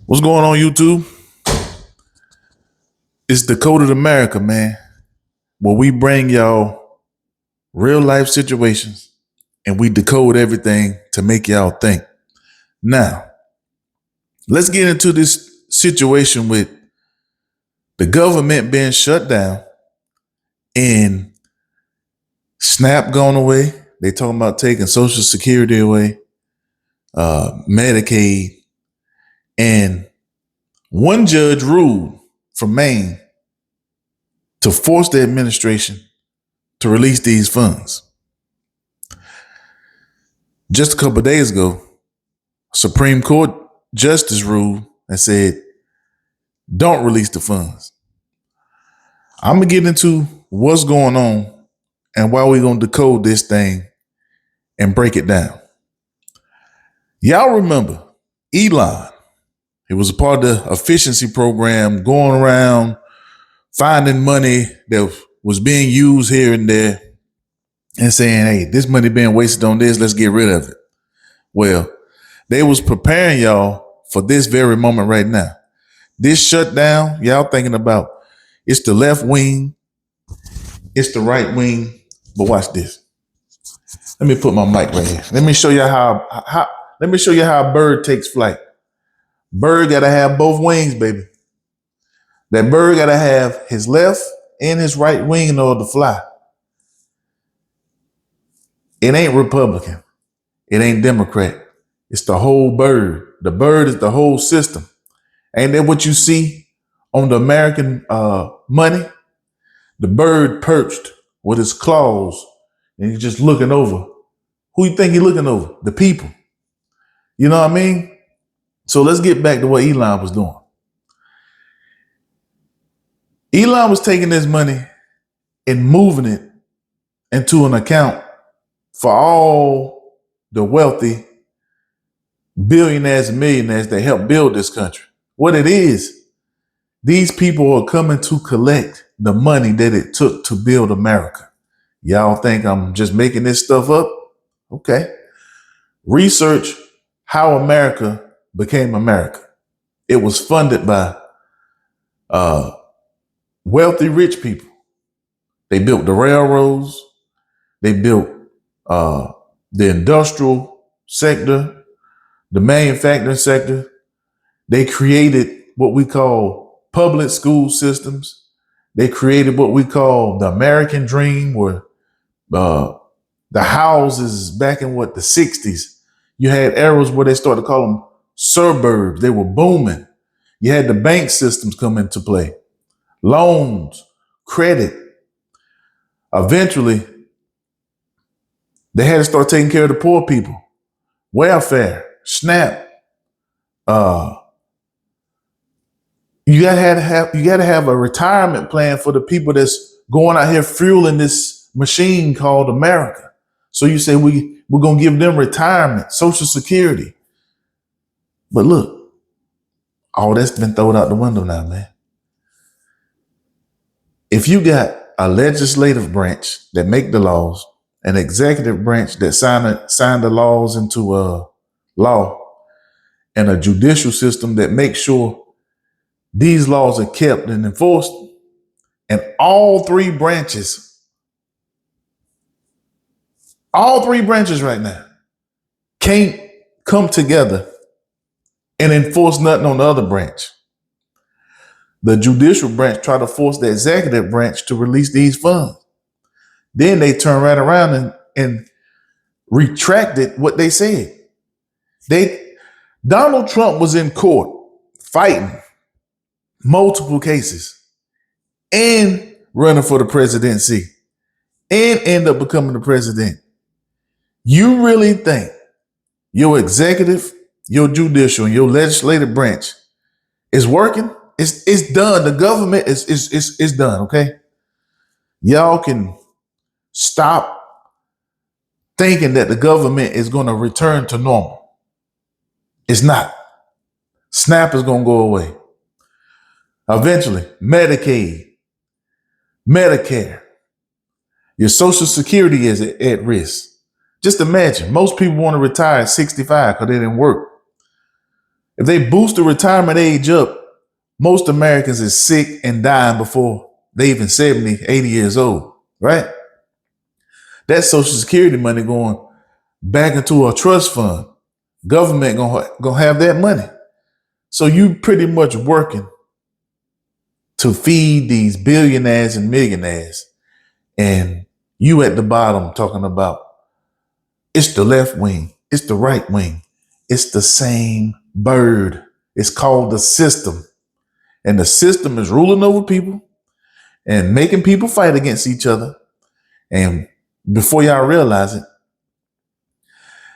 What's going on, YouTube? It's Decoded America, man, where we bring y'all real life situations and we decode everything to make y'all think. Now, let's get into this situation with the government being shut down and SNAP going away. They talking about taking Social Security away, Medicaid, and one judge ruled from Maine to force the administration to release these funds. Just a couple of days ago, Supreme Court justice ruled and said, don't release the funds. I'm going to get into what's going on and why we're going to decode this thing and break it down. Y'all remember Elon. He was a part of the efficiency program, going around finding money that was being used here and there and saying, hey, this money being wasted on this, let's get rid of it. Well, they was preparing y'all for this very moment right now. This shutdown, y'all thinking about, it's the left wing, it's the right wing, but watch this. Let me put my mic right here. Let me show you how a bird takes flight. Bird gotta have both wings, baby. That bird gotta have his left and his right wing in order to fly. It ain't Republican. It ain't Democrat. It's the whole bird. The bird is the whole system. Ain't that what you see on the American money? The bird perched with his claws and he's just looking over. Who you think he's looking over? The people. You know what I mean? So let's get back to what Elon was doing. Elon was taking this money and moving it into an account for all the wealthy billionaires and millionaires that helped build this country. What it is, these people are coming to collect the money that it took to build America. Y'all think I'm just making this stuff up? Okay. Research how America became America. It was funded by wealthy rich people. They built the railroads. They built the industrial sector, the manufacturing sector. They created what we call public school systems. They created what we call the American dream, where the houses back in the 60s, you had eras where they started to call them suburbs. They were booming. You had the bank systems come into play, loans, credit. Eventually, they had to start taking care of the poor people, welfare, SNAP. You gotta have a retirement plan for the people that's going out here fueling this machine called America. So you say we're gonna give them retirement, Social Security. But look, all that's been thrown out the window now, man. If you got a legislative branch that make the laws, an executive branch that sign the laws into law, and a judicial system that makes sure these laws are kept and enforced, and all three branches right now can't come together and enforce nothing on the other branch. The judicial branch try to force the executive branch to release these funds. Then they turn right around and retracted what they said. Donald Trump was in court fighting multiple cases and running for the presidency and end up becoming the president. You really think your executive, your judicial, and your legislative branch is working? It's done. The government is done, okay? Y'all can stop thinking that the government is going to return to normal. It's not. SNAP is going to go away. Eventually, Medicaid, Medicare, your Social Security is at risk. Just imagine, most people want to retire at 65 because they didn't work. If they boost the retirement age up, most Americans is sick and dying before they even 70, 80 years old, right? That Social Security money going back into a trust fund. Government gonna have that money. So you pretty much working to feed these billionaires and millionaires. And you at the bottom talking about it's the left wing, it's the right wing. It's the same bird. It's called the system. And the system is ruling over people and making people fight against each other. And before y'all realize it,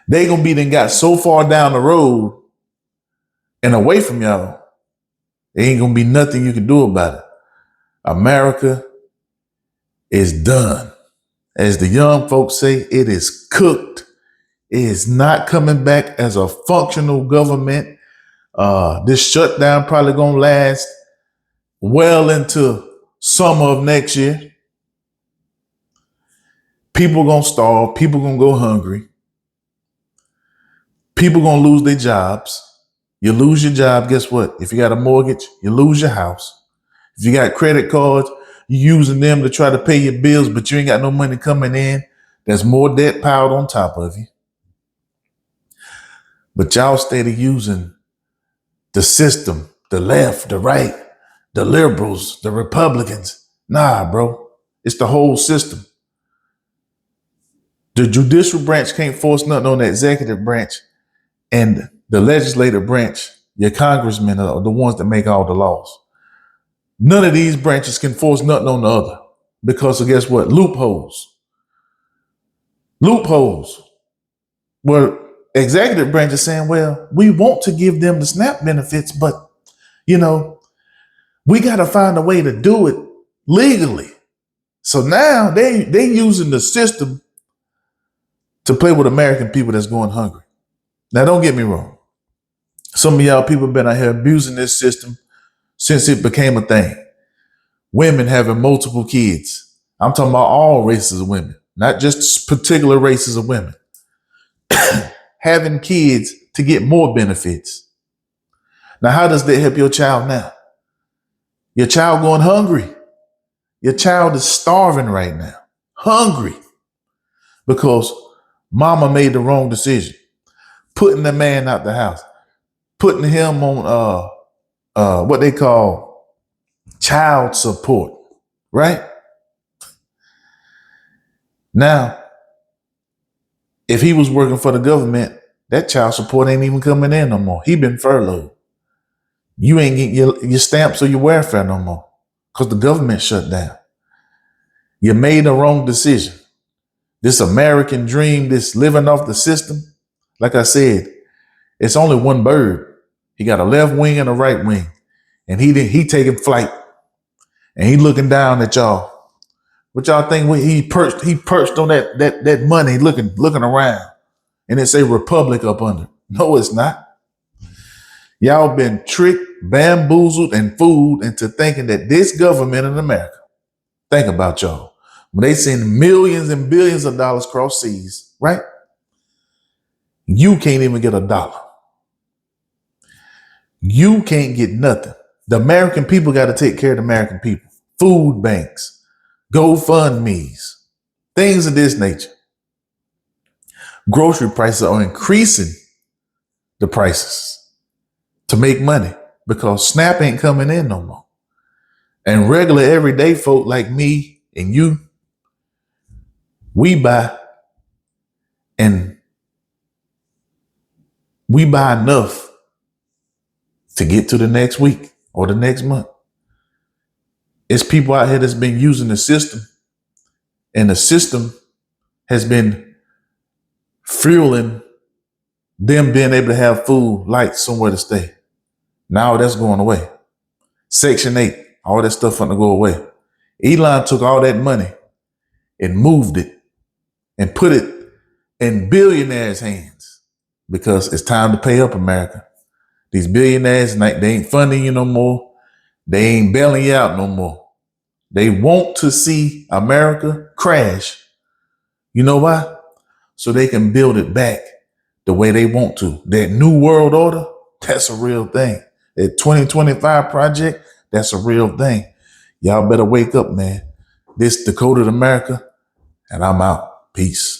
they gonna be then got so far down the road and away from y'all, there ain't gonna be nothing you can do about it. America is done. As the young folks say, it is cooked. It is not coming back as a functional government. This shutdown probably gonna last well into summer of next year. People gonna starve. People gonna go hungry. People gonna lose their jobs. You lose your job, guess what? If you got a mortgage, you lose your house. If you got credit cards, you're using them to try to pay your bills, but you ain't got no money coming in. There's more debt piled on top of you. But y'all steady using the system, the left, the right, the liberals, the Republicans. Nah, bro. It's the whole system. The judicial branch can't force nothing on the executive branch, and the legislative branch, your congressmen are the ones that make all the laws. None of these branches can force nothing on the other because of guess what? Loopholes. Loopholes. Where executive branch is saying, well, we want to give them the SNAP benefits, but we got to find a way to do it legally. So now they using the system to play with American people that's going hungry. Now, don't get me wrong. Some of y'all people been out here abusing this system since it became a thing. Women having multiple kids. I'm talking about all races of women, not just particular races of women. Having kids to get more benefits. Now, how does that help your child now? Your child going hungry. Your child is starving right now. Hungry. Because mama made the wrong decision. Putting the man out the house. Putting him on what they call child support. Right? Now, if he was working for the government, that child support ain't even coming in no more. He been furloughed. You ain't getting your stamps or your welfare no more because the government shut down. You made the wrong decision. This American dream, this living off the system, like I said, it's only one bird. He got a left wing and a right wing, and he taking flight, and he looking down at y'all. What y'all think? He perched on that money, looking around, and it say Republic up under. No, it's not. Y'all been tricked, bamboozled, and fooled into thinking that this government in America, think about y'all, when they send millions and billions of dollars cross seas, right? You can't even get $1. You can't get nothing. The American people got to take care of the American people. Food banks, GoFundMes, things of this nature. Grocery prices are increasing the prices to make money because SNAP ain't coming in no more. And regular everyday folk like me and you, we buy enough to get to the next week or the next month. It's people out here that's been using the system, and the system has been fueling them being able to have food, lights, somewhere to stay. Now that's going away. Section 8, all that stuff going to go away. Elon took all that money and moved it and put it in billionaires' hands because it's time to pay up, America. These billionaires, they ain't funding you no more. They ain't bailing you out no more. They want to see America crash. You know why? So they can build it back the way they want to. That new world order, That's a real thing. That 2025 project, that's a real thing. Y'all better wake up, man. This Dakota America, and I'm out. Peace.